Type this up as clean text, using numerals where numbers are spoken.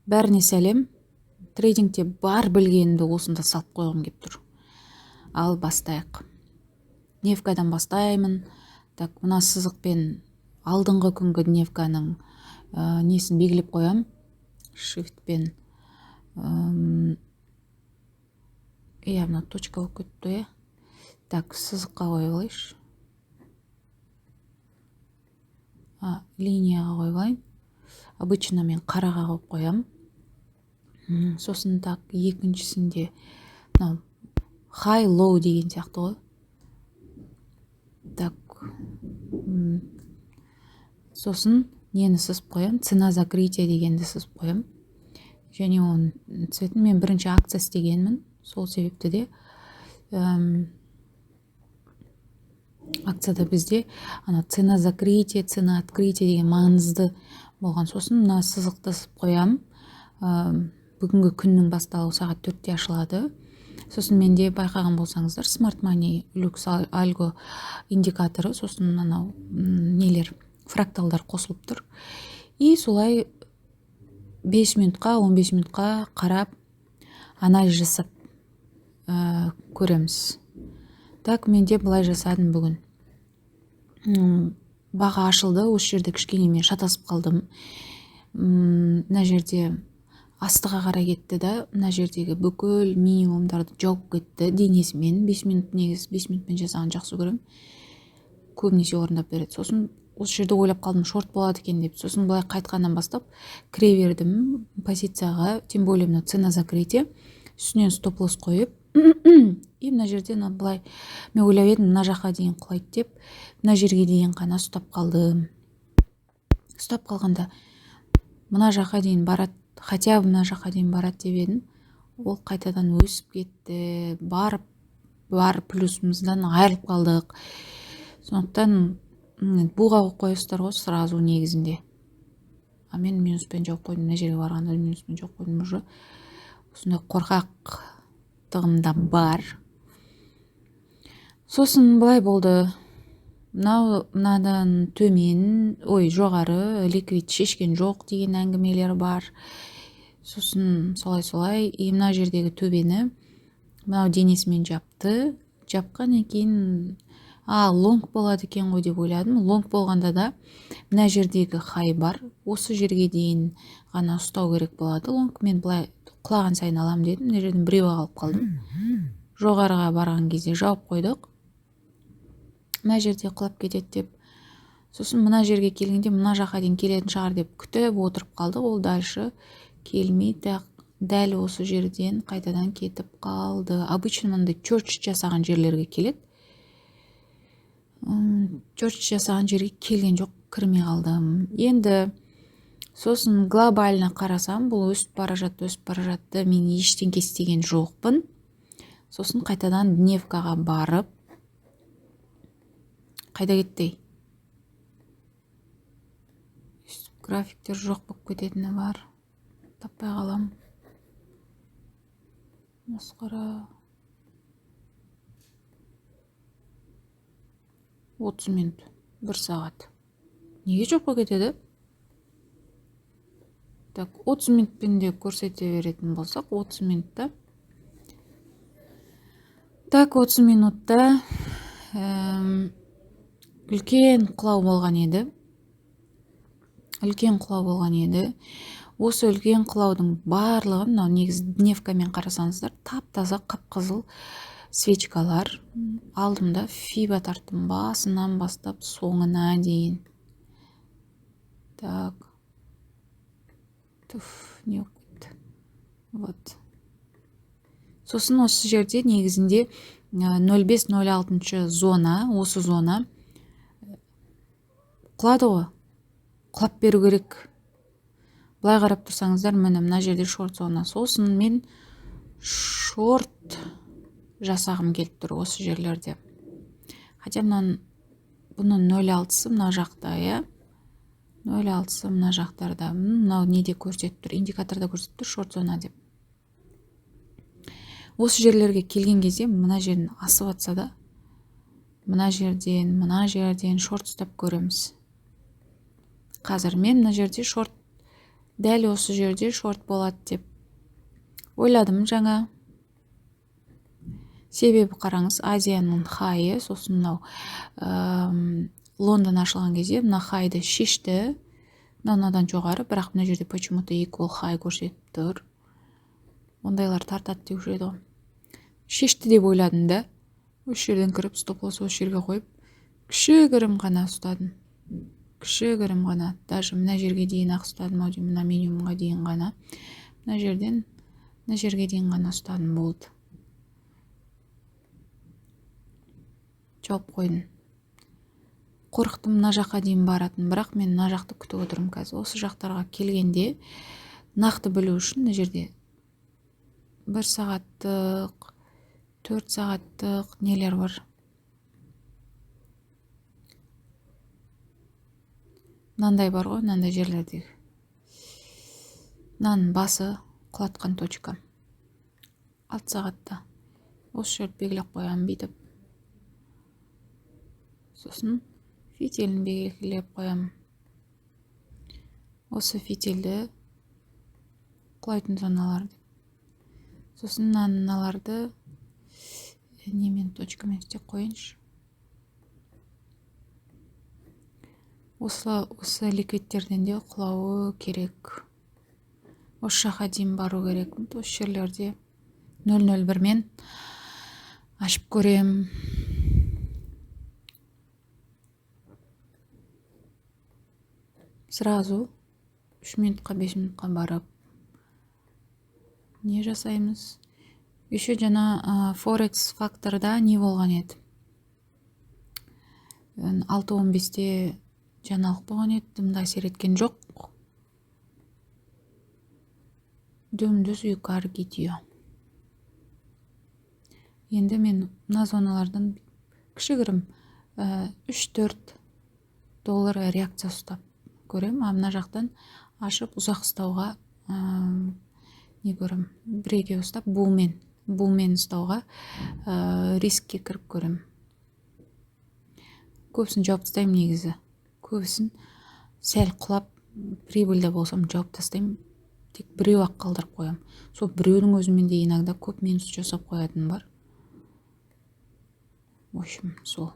Бәріне сәлем. Трейдингте бар білгенімді осында салып қойғым келіп тұр. Ал бастайық. Дневкадан бастаймын. Так, мына сызықпен алдыңғы күнгі дневканың несін белгілеп қоям. Shiftпен. Мына точка болып кетті, Так, сызыққа қойып алайыншы. Линияға қойып алайын. Обычно мен қараға қойып қоям. Сосын так, екіншісінде high low деген сияқты ғой. Так. Сосын нені сызып қоям? Цена закрытия дегенді сызып қоям. Және оның цветін мен бірінші акция істегенмін. Сол себепті де акцияда бізде цена закрытия, цена открытия деген маңызды болған. Сосын мына сызықты сызып қоям. Бүгінгі күннің басталуы сағат 4-те ашылады. Сосын менде байқаған болсаңыздар, Smart Money Lux Algo индикаторы, сосын анау нелер, фракталдар қосылып тұр. И солай 5 минутқа, 15 минутқа қарап, анализ жасап көреміз. Так, менде былай жасадым бүгін. Баға ашылды, осы жерде кішкене мен шатасып қалдым. Мына жерде астыға қарай кетті да, мына жердегі бүкіл минимумдарды жауып кетті денесімен. 5 минут негіз, 5 минутпен жасаған жақсы көрем. Көбінесе орындап береді. Сосын осы жерде ойлап қалдым, шорт болады екен деп. Сосын былай қайтқаннан бастап кіре бердім позицияға, тем более мына цена закрытия. Үстінен стоп-лосс қойып, и мына жерде былай мен ойлап едім, мына жаққа дейін құлайды деп, мына жерге дейін қана ұстап қалдым. Ұстап қалғанда мына жаққа дейін барады, хотя мына жаққа дейін барады деп едім. Ол қайтадан өсіп кетті, бар плюсымыздан айырылып қалдық. Сондықтан буға қойыстар ғой сразу негізінде. Мен минуспен жауып қойдым, мына жерге барғанда минуспен жауып қойдым уже. Осындай қорқақтығым бар. Сосын былай болды. Мынадан төмен, жоғары ликвид шешкен жоқ деген әңгімелер бар. Сосын солай-солай, мына жердегі төбені мынау денесімен жапты. Жапқан екен, лонг болады екен ғой деп ойладым. Лонг болғанда да мына жердегі хай бар. Осы жерге дейін ғана ұстау керек болады. Лонг мен былай құлаған сайын алам дедім. Мына жерден біреу алып қалдым. Жоғарыға барған кезде жауып қойдық. Мына жерде құлап кетеді деп. Сосын мына жерге келгенде мына жаққа дейін келетін шығар деп күтіп отырып қалдық. Ол дальше келмейді. Дәл осы жерден қайтадан кетіп қалды. Обычно мынандай чорч жасаған жерлерге келеді. Чорч жасаған жерге келген жоқ, кірмей қалдым. Енді сосын глобально қарасам, бұл өсіп бара жатты. Мен ештеңке істеген жоқпын. Сосын қайтадан дневкаға барып, қайда кетті? Графиктер жоқ болып кететіні бар. Таппай қалам. Масқара. 30 минут, 1 сағат. Неге жоқ болып кетеді? Так, 30 минутпен де көрсете беретін болсақ, 30 минутта. Так, 30 минутта үлкен құлау болған еді. Осы үлкен құлаудың барлығын, негіз дневкамен қарасаңыздар, тап-таза қып-қызыл свечкалар. Алдымда фиба тарттым, басынан бастап соңына дейін. Так. Не өкетті. Вот. Сосын осы жерде негізінде 05-06 зона, осы зона құлады ғой. Құлап беру керек. Былай қарап тұрсаңыздар, мына жерде шорт зона. Сосын мен шорт жасағым келіп тұр осы жерлерде. Хотя бұны 06-сы мына жақта, 06-сы мына жақтарда. Мынау неде көрсетіп тұр? Индикаторда көрсетіп тұр, шорт зона деп. Осы жерлерге келген кезде мына жерін асып атса да, мына жерден шорт ұстап көреміз. Қазір мен мына жерде шорт дәл осы жерде шорт болады деп ойладым жаңа. Себебі қараңыз, Азияның хайы, сосын мынау Лондон ашылған кезде мына хайды шешті, мынадан жоғары, бірақ мына жерде почему-то equal high көрсетіп тұр. Ондайлар тартады деуші еді ғой. Шешті деп ойладым да, осы жерден кіріп стоп лосс осы жерге қойып, кішігірім ғана ұстадым. Кішігірім ғана, даже мына жерге дейін ақ ұстадым, мына минимумға дейін ғана. Мына жерден мына жерге дейін ғана ұстадым, болды. Жауып қойдым. Қорықтым мына жаққа дейін баратын, бірақ мен мына жақты күтіп отырмын қазір. Осы жақтарға келгенде нақты білу үшін мына жерде 1 сағаттық, 4 сағаттық нелер бар. Мынандай бар ғой, мынандай жерлердегі. Мынаның басы құлатқан точка. 6 сағатта. Осы жерді белгілеп қоямын бүйтіп. Сосын фитилін белгілеп қоямын. Осы фитилді құлайтын зоналар деп. Сосын мыналарды немен точкамен істеп қойыншы. Осы ликвидтерден де құлауы керек. Осы жаққа дейін бару керек. Осы жерлерде 001 мен ашып көрем. Сразу 3 минутқа 5 минутқа барып не жасаймыз? Еще жана Форекс факторда не болған еді? 6:15-те жаңалық болған еді, дымда әсер еткен жоқ. Дөмдөз юқары кетиyor. Енді мен мына зоналардан кішігірім 3-4 доллар реакция ұстап көрем. Мына жақтан ашып ұзақ ұстауға не көрем? Біреге ұстап булмен ұстауға рискке кіріп көрем. Көбісін жауып тастаймын негізі. Көбісін сәл құлап прибыльда болсам жауып тастаймын. Тек біреу ақ қалдырып қоям. Сол біреудің өзімен де иногда көп минус жасап қоятын бар. В общем, сол.